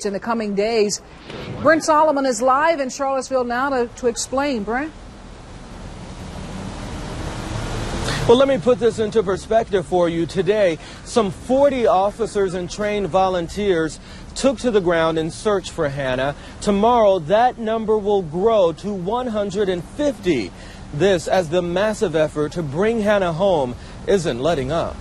in the coming days. Brent Solomon is live in Charlottesville now to explain. Brent? Well, let me put this into perspective for you. Today, some 40 officers and trained volunteers took to the ground in search for Hannah. Tomorrow, that number will grow to 150. This as the massive effort to bring Hannah home isn't letting up.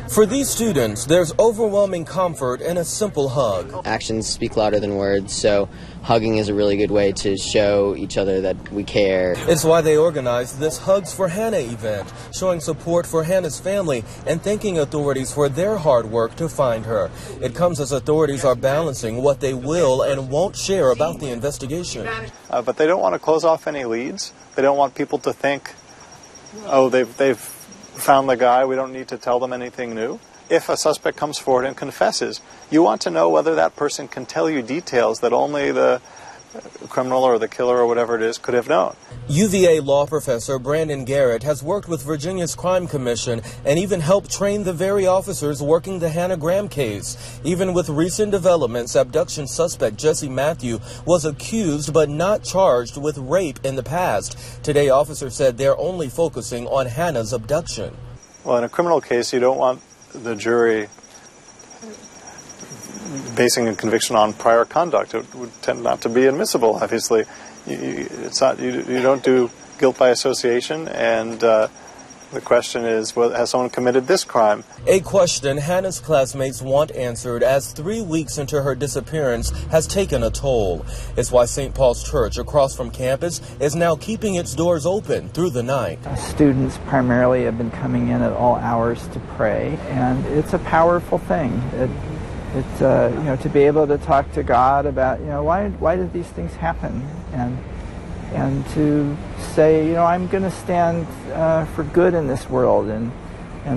For these students, there's overwhelming comfort in a simple hug. Actions speak louder than words, so hugging is a really good way to show each other that we care. It's why they organized this Hugs for Hannah event, showing support for Hannah's family and thanking authorities for their hard work to find her. It comes as authorities are balancing what they will and won't share about the investigation. But they don't want to close off any leads. They don't want people to think, oh, they've found the guy, we don't need to tell them anything new. If a suspect comes forward and confesses, you want to know whether that person can tell you details that only the criminal or the killer or whatever it is could have known. UVA law professor Brandon Garrett has worked with Virginia's Crime Commission and even helped train the very officers working the Hannah Graham case. Even with recent developments, abduction suspect Jesse Matthew was accused but not charged with rape in the past. Today, officers said they're only focusing on Hannah's abduction. Well, in a criminal case, you don't want the jury basing a conviction on prior conduct. It would tend not to be admissible, obviously. You don't do guilt by association, and the question is, well, has someone committed this crime? A question Hannah's classmates want answered, as 3 weeks into her disappearance has taken a toll. It's why St. Paul's Church across from campus is now keeping its doors open through the night. Students primarily have been coming in at all hours to pray, and it's a powerful thing. It's to be able to talk to God about, why did these things happen, and to say, I'm going to stand for good in this world and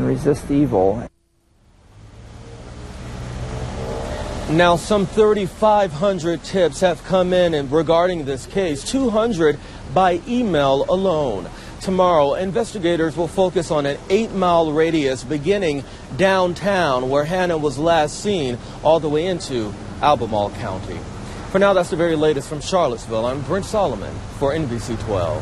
resist evil. Now, some 3,500 tips have come in regarding this case, 200 by email alone. Tomorrow, investigators will focus on an 8-mile radius beginning downtown where Hannah was last seen all the way into Albemarle County. For now, that's the very latest from Charlottesville. I'm Brent Solomon for NBC 12.